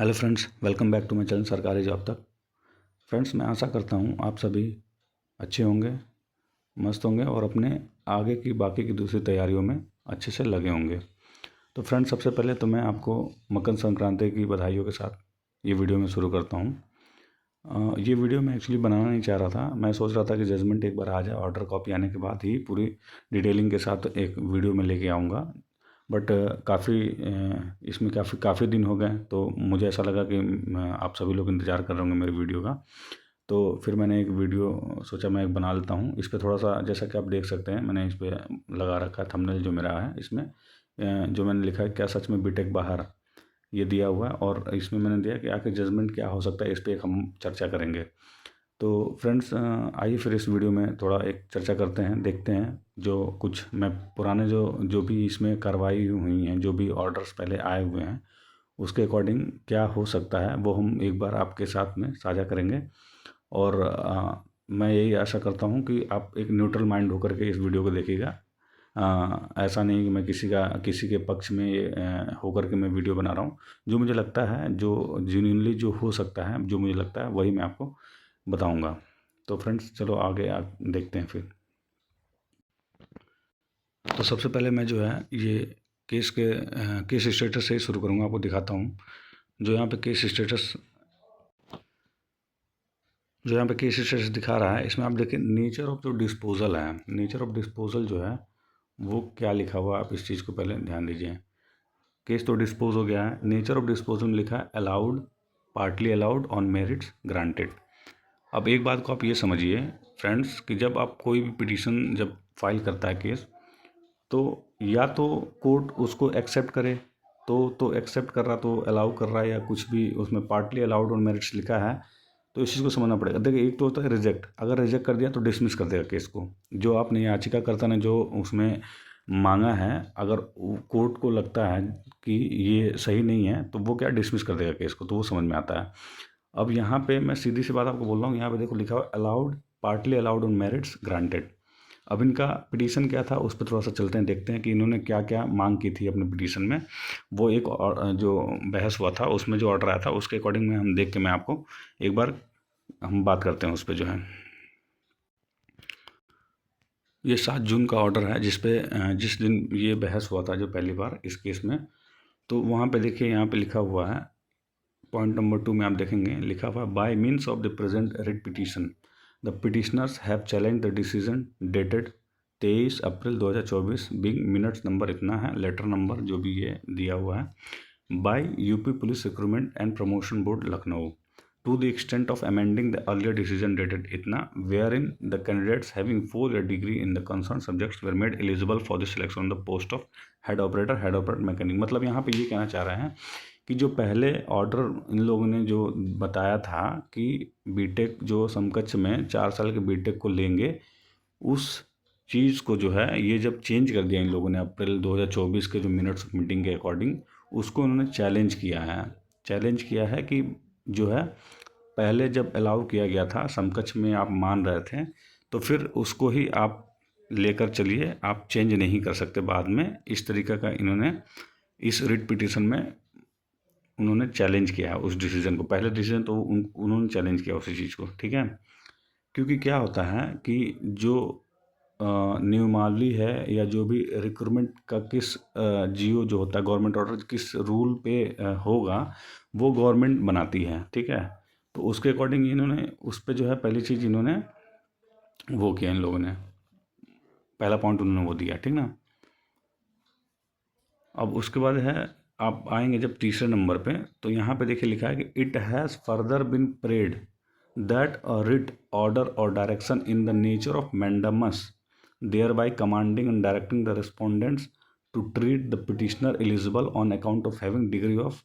Hello friends, welcome back to my channel सरकारी job तक। Friends, मैं आशा करता हूँ आप सभी अच्छे होंगे, मस्त होंगे और अपने आगे की बाकी की दूसरी तैयारियों में अच्छे से लगे होंगे। तो फ्रेंड्स, सबसे पहले तो मैं आपको मकर संक्रांति की बधाइयों के साथ ये वीडियो में शुरू करता हूँ। ये वीडियो मैं एक्चुअली बनाना नहीं चाह रहा था। मैं सोच रहा था कि जजमेंट एक बार आ जाए, ऑर्डर कॉपी आने के बाद ही पूरी डिटेलिंग के साथ एक वीडियो में लेके आऊँगा। बट काफ़ी इसमें काफ़ी दिन हो गए, तो मुझे ऐसा लगा कि आप सभी लोग इंतज़ार कर रहे होंगे मेरे वीडियो का। तो फिर मैंने एक वीडियो सोचा मैं एक बना लेता हूँ। इस पर थोड़ा सा, जैसा कि आप देख सकते हैं, मैंने इस पर लगा रखा है थंबनेल जो मेरा है। इसमें जो मैंने लिखा है, क्या सच में बीटेक बाहर, ये दिया हुआ है। और इसमें मैंने दिया कि आखिर जजमेंट क्या हो सकता है, इस पर एक हम चर्चा करेंगे। तो फ्रेंड्स, आइए फिर इस वीडियो में थोड़ा एक चर्चा करते हैं, देखते हैं जो कुछ मैं पुराने जो जो भी इसमें कार्रवाई हुई हैं, जो भी ऑर्डर्स पहले आए हुए हैं, उसके अकॉर्डिंग क्या हो सकता है वो हम एक बार आपके साथ में साझा करेंगे। और मैं यही आशा करता हूँ कि आप एक न्यूट्रल माइंड होकर के इस वीडियो को देखिएगा। ऐसा नहीं कि मैं किसी के पक्ष में होकर के मैं वीडियो बना रहा हूँ। जो मुझे लगता है, जो जेन्युइनली जो हो सकता है, जो मुझे लगता है वही मैं आपको बताऊंगा। तो फ्रेंड्स, चलो आगे देखते हैं फिर। तो सबसे पहले मैं जो है ये केस स्टेटस से ही शुरू करूंगा, आपको दिखाता हूँ। जो यहाँ पे केस स्टेटस दिखा रहा है, इसमें आप देखिए नेचर ऑफ जो डिस्पोजल है, नेचर ऑफ डिस्पोजल जो है वो क्या लिखा हुआ है, आप इस चीज़ को पहले ध्यान दीजिए। केस तो डिस्पोज हो गया है, नेचर ऑफ डिस्पोजल में लिखा है allowed, partly allowed, on merits, granted. अब एक बात को आप ये समझिए फ्रेंड्स, कि जब आप कोई भी पिटीशन जब फाइल करता है केस, तो या तो कोर्ट उसको एक्सेप्ट करे, तो एक्सेप्ट कर रहा, तो अलाउ कर रहा है, या कुछ भी उसमें पार्टली अलाउड ऑन मेरिट्स लिखा है, तो इस चीज़ को समझना पड़ेगा। देखिए, एक तो होता है रिजेक्ट। अगर रिजेक्ट कर दिया तो डिसमिस कर देगा केस को। जो आपने याचिकाकर्ता ने जो उसमें मांगा है, अगर कोर्ट को लगता है कि ये सही नहीं है, तो वो क्या डिसमिस कर देगा केस को, तो वो समझ में आता है। अब यहाँ पे मैं सीधी सी बात आपको बोल रहा हूँ, यहाँ पे देखो लिखा हुआ allowed, partly allowed on merits, granted. अब इनका पिटीशन क्या था, उस पर थोड़ा सा चलते हैं, देखते हैं कि इन्होंने क्या क्या मांग की थी अपने पिटीशन में। वो एक जो बहस हुआ था उसमें जो ऑर्डर आया था, उसके अकॉर्डिंग में हम देख के मैं आपको एक बार हम बात करते हैं उस पर। जो है ये 7 जून का ऑर्डर है, जिस दिन ये बहस हुआ था जो पहली बार इस केस में। तो वहाँ पे देखिए, यहाँ पे लिखा हुआ है पॉइंट नंबर 2 में आप देखेंगे, लिखा हुआ है bye means of the present writ petition the petitioners have challenge the decision dated 23 April 2024, big minutes number इतना है, लेटर नंबर जो भी ये दिया हुआ है, bye UP police recruitment and promotion board Lucknow, to the extent of amending the earlier decision dated itna, wherein the candidates having 4-year degree in the concerned subjects were made eligible for the selection on the post of head operator mechanic। मतलब यहाँ पे ये कहना चाह रहे हैं कि जो पहले ऑर्डर इन लोगों ने जो बताया था कि बीटेक जो समकक्ष में 4 साल के बीटेक को लेंगे, उस चीज़ को जो है ये जब चेंज कर दिया इन लोगों ने अप्रैल 2024 के जो मिनट्स ऑफ मीटिंग के अकॉर्डिंग, उसको उन्होंने चैलेंज किया है कि जो है पहले जब अलाउ किया गया था, समकक्ष में आप मान रहे थे, तो फिर उसको ही आप लेकर चलिए, आप चेंज नहीं कर सकते बाद में। इस तरीक़े का इन्होंने इस रिट पिटीशन में उन्होंने चैलेंज किया है उस डिसीजन को। पहले डिसीजन तो उन्होंने चैलेंज किया उसी चीज़ को, ठीक है। क्योंकि क्या होता है कि जो नियमावली है, या जो भी रिक्रूटमेंट का किस जीओ जो होता है, गवर्नमेंट ऑर्डर किस रूल पे होगा, वो गवर्नमेंट बनाती है, ठीक है। तो उसके अकॉर्डिंग इन्होंने उस पर जो है पहली चीज़ इन्होंने वो किया, इन लोगों ने पहला पॉइंट उन्होंने वो दिया, ठीक ना। अब उसके बाद है, आप आएंगे जब तीसरे नंबर पे, तो यहाँ पे देखिए लिखा है कि it has further been prayed that a writ order or direction in the nature of mandamus thereby commanding and directing the respondents to treat the petitioner eligible on account of having degree of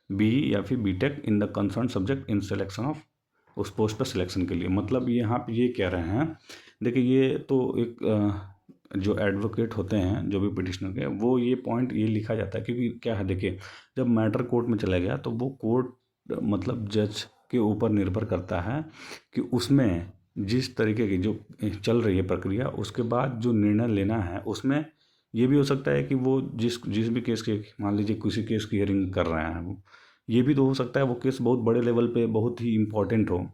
BE या फिर BTech in the concerned subject in selection of उस post पर selection के लिए। मतलब यहाँ पे ये कह रहे हैं, देखिए ये तो एक जो एडवोकेट होते हैं जो भी पिटिशनर के, वो ये पॉइंट ये लिखा जाता है, क्योंकि क्या है देखिए, जब मैटर कोर्ट में चला गया तो वो कोर्ट मतलब जज के ऊपर निर्भर करता है कि उसमें जिस तरीके की जो चल रही है प्रक्रिया, उसके बाद जो निर्णय लेना है, उसमें ये भी हो सकता है कि वो जिस भी केस के, मान लीजिए किसी केस की हियरिंग कर रहे हैं वो, ये भी तो हो सकता है वो केस बहुत बड़े लेवल पे बहुत ही इम्पोर्टेंट हो।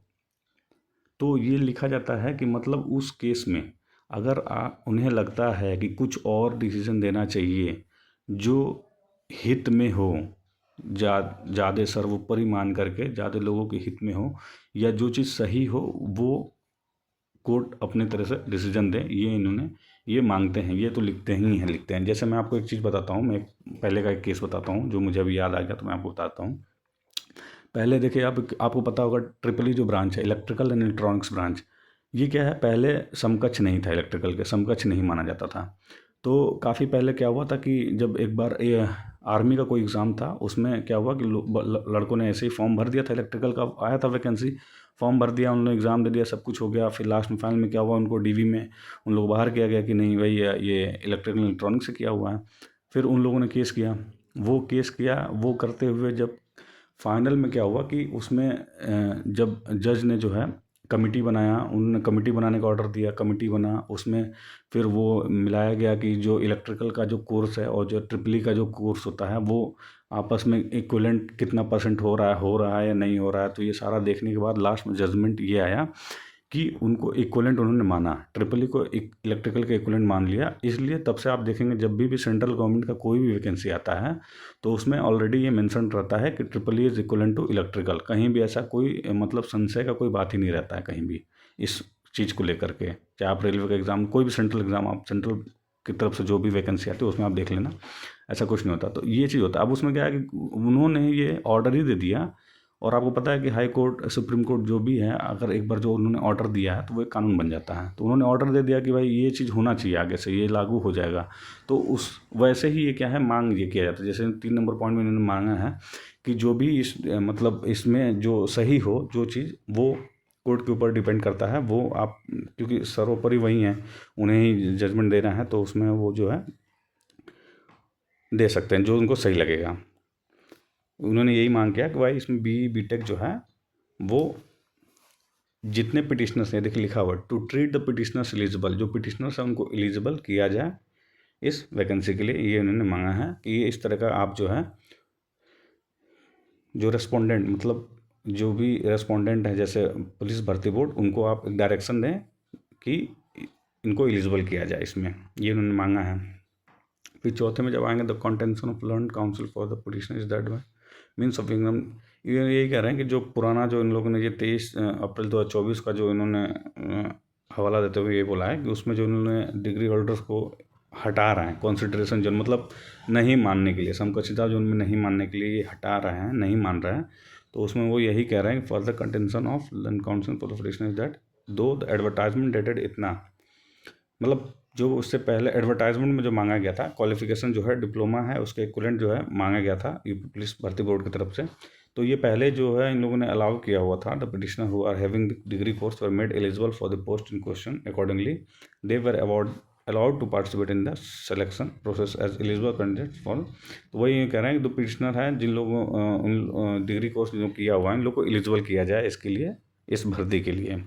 तो ये लिखा जाता है कि मतलब उस केस में अगर उन्हें लगता है कि कुछ और डिसीजन देना चाहिए जो हित में हो, ज़्यादा सर्वोपरि मान करके ज़्यादा लोगों के हित में हो, या जो चीज़ सही हो वो कोर्ट अपने तरह से डिसीजन दे, ये इन्होंने ये मांगते हैं। ये तो लिखते हैं। जैसे मैं आपको एक चीज़ बताता हूँ, मैं पहले का एक केस बताता हूँ जो मुझे अभी याद आ गया, तो मैं आपको बताता हूँ। पहले देखिए, आपको पता होगा ट्रिपल ई जो ब्रांच है, इलेक्ट्रिकल एंड इलेक्ट्रॉनिक्स ब्रांच, ये क्या है, पहले समकक्ष नहीं था, इलेक्ट्रिकल के समकक्ष नहीं माना जाता था। तो काफ़ी पहले क्या हुआ था कि जब एक बार आर्मी का कोई एग्ज़ाम था, उसमें क्या हुआ कि लड़कों ने ऐसे ही फॉर्म भर दिया था, इलेक्ट्रिकल का आया था वैकेंसी, फॉर्म भर दिया, उन्होंने एग्ज़ाम दे दिया, सब कुछ हो गया। फिर लास्ट में फाइनल में क्या हुआ, उनको डीवी में उन लोग बाहर किया गया कि नहीं भाई ये इलेक्ट्रिकल इलेक्ट्रॉनिक से किया हुआ है। फिर उन लोगों ने केस किया, वो करते हुए जब फाइनल में क्या हुआ कि उसमें जब जज ने जो है कमिटी बनाया, उन्होंने कमिटी बनाने का ऑर्डर दिया, कमिटी बना, उसमें फिर वो मिलाया गया कि जो इलेक्ट्रिकल का जो कोर्स है और जो ट्रिपल ई का जो कोर्स होता है वो आपस में इक्विवेलेंट कितना परसेंट हो रहा है या नहीं हो रहा है। तो ये सारा देखने के बाद लास्ट में जजमेंट ये आया कि उनको इक्विवेलेंट उन्होंने माना, ट्रिपल ई को इलेक्ट्रिकल का इक्विवेलेंट मान लिया। इसलिए तब से आप देखेंगे जब भी सेंट्रल गवर्नमेंट का कोई भी वैकेंसी आता है तो उसमें ऑलरेडी ये मेंशन रहता है कि triple E is equivalent to electrical. कहीं भी ऐसा कोई मतलब संशय का कोई बात ही नहीं रहता है कहीं भी इस चीज़ को लेकर के। चाहे आप रेलवे का एग्ज़ाम, कोई भी सेंट्रल एग्ज़ाम, आप सेंट्रल की तरफ से जो भी वैकेंसी आती है उसमें आप देख लेना, ऐसा कुछ नहीं होता। तो ये चीज़ होता है। अब उसमें क्या है कि उन्होंने ये ऑर्डर ही दे दिया, और आपको पता है कि हाई कोर्ट, सुप्रीम कोर्ट जो भी है, अगर एक बार जो उन्होंने ऑर्डर दिया है तो वो एक कानून बन जाता है। तो उन्होंने ऑर्डर दे दिया कि भाई ये चीज़ होना चाहिए, आगे से ये लागू हो जाएगा। तो उस वैसे ही ये क्या है, मांग ये किया जाता है। जैसे 3 नंबर पॉइंट में इन्होंने मांगा है कि जो भी इस मतलब इसमें जो सही हो, जो चीज़, वो कोर्ट के ऊपर डिपेंड करता है। वो आप, क्योंकि सर्वोपरि वही हैं, उन्हें ही जजमेंट देना है, तो उसमें वो जो है दे सकते हैं जो उनको सही लगेगा। उन्होंने यही मांग किया कि भाई इसमें बीटेक जो है वो जितने पिटिशनर्स हैं, देखिए लिखा हुआ to treat the petitioners eligible, जो पिटिशनर्स हैं उनको एलिजिबल किया जाए इस वैकेंसी के लिए। ये उन्होंने मांगा है कि ये इस तरह का आप जो है जो रेस्पोंडेंट, मतलब जो भी रेस्पोंडेंट है, जैसे पुलिस भर्ती बोर्ड, उनको आप डायरेक्शन दें कि इनको एलिजिबल किया जाए इसमें, ये उन्होंने मांगा है। फिर चौथे में जब आएंगे, the contention of learned counsel for the petitioner is that means of income. ये यही कह रहे हैं कि जो पुराना जो इन लोगों ने ये 23 अप्रैल 2024 का जो इन्होंने हवाला देते हुए ये बोला है कि उसमें जो इन्होंने डिग्री होल्डर्स को हटा रहे हैं कंसिडरेशन जोन, मतलब नहीं मानने के लिए, समकक्षता जोन में नहीं मानने के लिए ये हटा रहे हैं, नहीं मान रहे हैं। तो उसमें वो यही कह रहे हैं for the contention of learned counsel for the petitioner is that दो द एडवर्टाइजमेंट डेटेड इतना, मतलब जो उससे पहले एडवर्टाइजमेंट में जो मांगा गया था, क्वालिफिकेशन जो है डिप्लोमा है, उसके इक्विवेलेंट जो है मांगा गया था यूपी पुलिस भर्ती बोर्ड की तरफ से। तो ये पहले जो है इन लोगों ने अलाउ किया हुआ था, the petitioner who are having degree course were made eligible for the post in question, accordingly they were allowed to participate in the selection process as eligible candidate for. तो वही कह रहे हैं कि जो पिटिशनर है, जिन लोगों उन डिग्री कोर्स जो किया हुआ है, इन लोग को एलिजिबल किया जाए इसके लिए, इस भर्ती के लिए।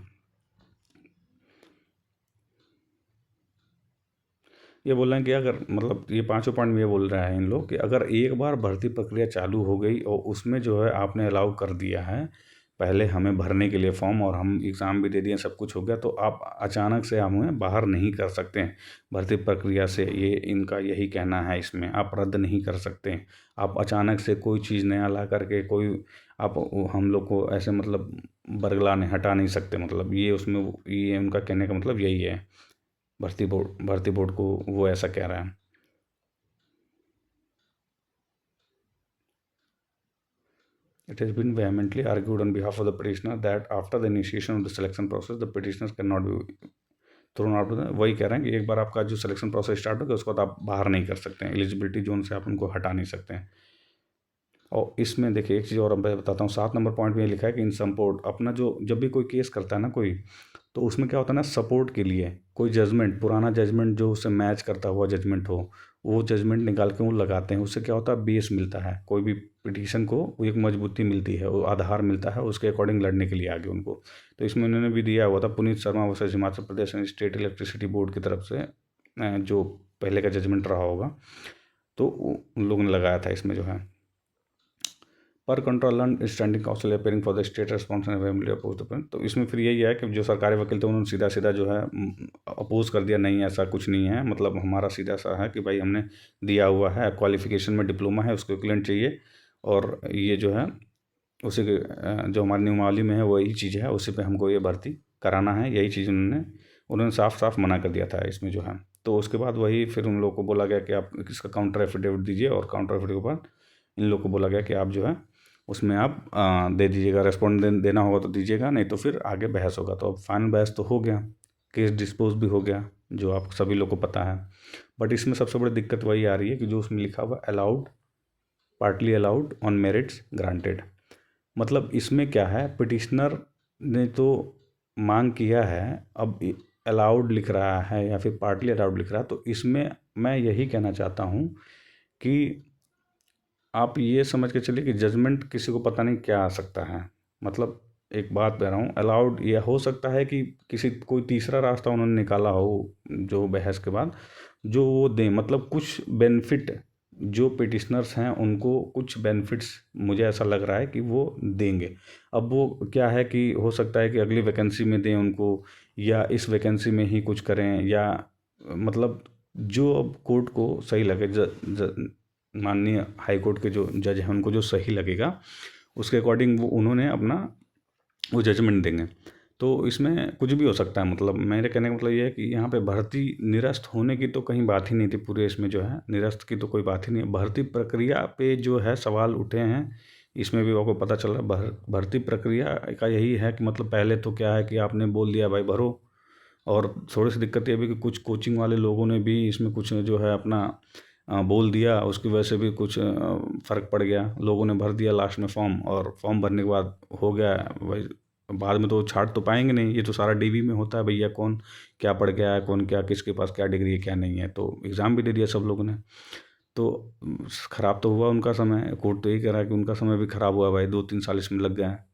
ये बोल रहे हैं कि अगर, मतलब ये पांचों पॉइंट में ये बोल रहा है इन लोग कि अगर एक बार भर्ती प्रक्रिया चालू हो गई और उसमें जो है आपने अलाउ कर दिया है पहले हमें भरने के लिए फॉर्म, और हम एग्ज़ाम भी दे दिए, सब कुछ हो गया, तो आप अचानक से हमें बाहर नहीं कर सकते हैं भर्ती प्रक्रिया से। ये इनका यही कहना है, इसमें आप रद्द नहीं कर सकते हैं। आप अचानक से कोई चीज़ नया ला करके कोई आप हम लोग को ऐसे मतलब बरगलाने हटा नहीं सकते, मतलब ये उसमें ये उनका कहने का मतलब यही है। भर्ती बोर्ड को वो ऐसा कह रहा है। It has been vehemently argued on behalf of the petitioner that after the initiation of the selection process, the petitioners cannot be thrown out. वही कह रहे हैं कि एक बार आपका जो सिलेक्शन प्रोसेस स्टार्ट हो गया उसके बाद आप बाहर नहीं कर सकते हैं, एलिजिबिलिटी जोन से आप उनको हटा नहीं सकते हैं। और इसमें देखिए एक चीज़ और मैं बताता हूँ, 7 नंबर पॉइंट में ये लिखा है कि इन सपोर्ट, अपना जो जब भी कोई केस करता है ना कोई, तो उसमें क्या होता है ना, सपोर्ट के लिए कोई जजमेंट, पुराना जजमेंट जो उससे मैच करता हुआ जजमेंट हो, वो जजमेंट निकाल के वो लगाते हैं। उससे क्या होता है, बेस मिलता है, कोई भी पिटीशन को एक मजबूती मिलती है, वो आधार मिलता है उसके अकॉर्डिंग लड़ने के लिए आगे उनको। तो इसमें उन्होंने भी दिया हुआ था Puneet Sharma versus Himachal Pradesh state electricity board की तरफ से, जो पहले का जजमेंट रहा होगा, तो उन लोगों ने लगाया था इसमें जो है। पर control and standing council appearing for the state responsibility. तो इसमें फिर यही है कि जो सरकारी वकील थे उन्होंने सीधा सीधा जो है अपोज कर दिया, नहीं ऐसा कुछ नहीं है, मतलब हमारा सीधा सा है कि भाई हमने दिया हुआ है, क्वालिफिकेशन में डिप्लोमा है, उसको इक्विवेलेंट चाहिए, और ये जो है उसी के जो हमारी नियमावली में है वही चीज़ है, उसी पे हमको ये भर्ती कराना है, यही चीज़ उन्होंने साफ साफ मना कर दिया था इसमें जो है। तो उसके बाद वही फिर उन लोगों को बोला गया कि आप इसका काउंटर एफिडेविट दीजिए, और काउंटर एफिडेविट के बाद इन लोगों को बोला गया कि आप जो है उसमें आप दे दीजिएगा, रेस्पॉन्ड देना होगा तो दीजिएगा, नहीं तो फिर आगे बहस होगा। तो अब फाइनल बहस तो हो गया, केस डिस्पोज भी हो गया, जो आप सभी लोग को पता है। बट इसमें सबसे बड़ी दिक्कत वही आ रही है कि जो उसमें लिखा हुआ allowed, partly allowed on merits granted, मतलब इसमें क्या है, पिटिशनर ने तो मांग किया है, अब अलाउड लिख रहा है या फिर पार्टली अलाउड लिख रहा है, तो इसमें मैं यही कहना चाहता हूँ कि आप ये समझ के चलिए कि जजमेंट किसी को पता नहीं क्या आ सकता है। मतलब एक बात कह रहा हूँ, अलाउड यह हो सकता है कि किसी कोई तीसरा रास्ता उन्होंने निकाला हो जो बहस के बाद, जो वो दें, मतलब कुछ बेनिफिट जो पिटिशनर्स हैं उनको कुछ बेनिफिट्स मुझे ऐसा लग रहा है कि वो देंगे। अब वो क्या है कि हो सकता है कि अगली वैकेंसी में दें उनको, या इस वैकेंसी में ही कुछ करें, या मतलब जो अब कोर्ट को सही लगे, माननीय हाई कोर्ट के जो जज हैं उनको जो सही लगेगा उसके अकॉर्डिंग वो उन्होंने अपना वो जजमेंट देंगे। तो इसमें कुछ भी हो सकता है, मतलब मेरे कहने का मतलब ये है कि यहाँ पे भर्ती निरस्त होने की तो कहीं बात ही नहीं थी, पूरे इसमें जो है निरस्त की तो कोई बात ही नहीं है। भर्ती प्रक्रिया पे जो है सवाल उठे हैं, इसमें भी आपको पता चल रहा है। भर्ती प्रक्रिया का यही है कि मतलब पहले तो क्या है कि आपने बोल दिया भाई भरो, और थोड़ी सी दिक्कत ये भी कि कुछ कोचिंग वाले लोगों ने भी इसमें कुछ जो है अपना बोल दिया, उसकी वजह से भी कुछ फ़र्क पड़ गया, लोगों ने भर दिया लास्ट में फॉर्म, और फॉर्म भरने के बाद हो गया भाई, बाद में तो छाट तो पाएंगे नहीं, ये तो सारा डीवी में होता है भैया, कौन क्या पढ़ गया है, कौन क्या, किसके पास क्या डिग्री है क्या नहीं है। तो एग्ज़ाम भी दे दिया सब लोगों ने, तो ख़राब तो हुआ उनका समय, कोर्ट तो यही कह रहा है कि उनका समय भी ख़राब हुआ भाई, 2-3 साल इसमें लग गए हैं।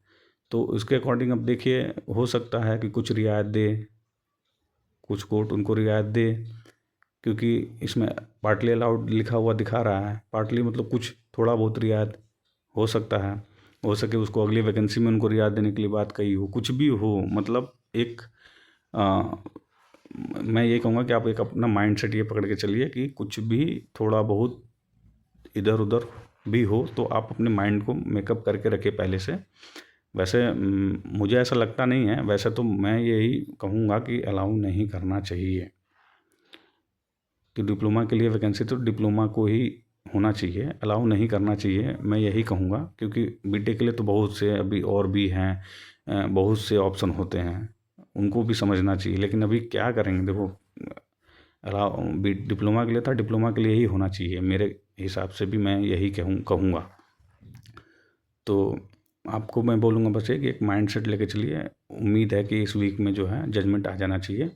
तो इसके अकॉर्डिंग अब देखिए, हो सकता है कि कुछ रियायत दे, कुछ कोर्ट उनको रियायत दे, क्योंकि इसमें पार्टली अलाउड लिखा हुआ दिखा रहा है, पार्टली मतलब कुछ थोड़ा बहुत रियायत हो सकता है, हो सके उसको अगली वैकेंसी में उनको रियायत देने के लिए बात कही हो, कुछ भी हो, मतलब एक मैं ये कहूँगा कि आप एक अपना माइंड सेट ये पकड़ के चलिए कि कुछ भी थोड़ा बहुत इधर उधर भी हो तो आप अपने माइंड को मेकअप करके रखिए पहले से। वैसे मुझे ऐसा लगता नहीं है, वैसे तो मैं यही कहूँगा कि अलाउ नहीं करना चाहिए, कि डिप्लोमा के लिए वैकेंसी तो डिप्लोमा को ही होना चाहिए, अलाउ नहीं करना चाहिए, मैं यही कहूँगा। क्योंकि बीटेक के लिए तो बहुत से अभी और भी हैं, बहुत से ऑप्शन होते हैं, उनको भी समझना चाहिए। लेकिन अभी क्या करेंगे, देखो अलाउ डिप्लोमा के लिए था, डिप्लोमा के लिए ही होना चाहिए, मेरे हिसाब से भी मैं यही कहूँगा। तो आपको मैं बोलूँगा बस ये कि एक माइंड सेट लेके चलिए, उम्मीद है कि इस वीक में जो है जजमेंट आ जाना चाहिए,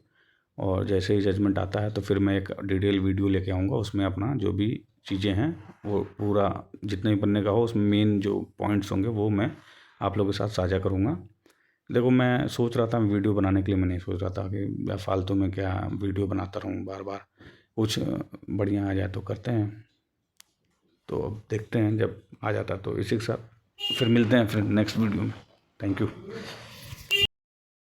और जैसे ही जजमेंट आता है तो फिर मैं एक डिटेल वीडियो लेके आऊँगा, उसमें अपना जो भी चीज़ें हैं वो पूरा जितना ही बनने का हो उसमें मेन जो पॉइंट्स होंगे वो मैं आप लोगों के साथ साझा करूँगा। देखो मैं सोच रहा था वीडियो बनाने के लिए, मैं नहीं सोच रहा था कि फालतू में क्या वीडियो बनाता रहूँ बार बार, कुछ बढ़िया आ जाए तो करते हैं। तो अब देखते हैं जब आ जाता तो इसी के साथ फिर मिलते हैं फिर नेक्स्ट वीडियो में। Thank you.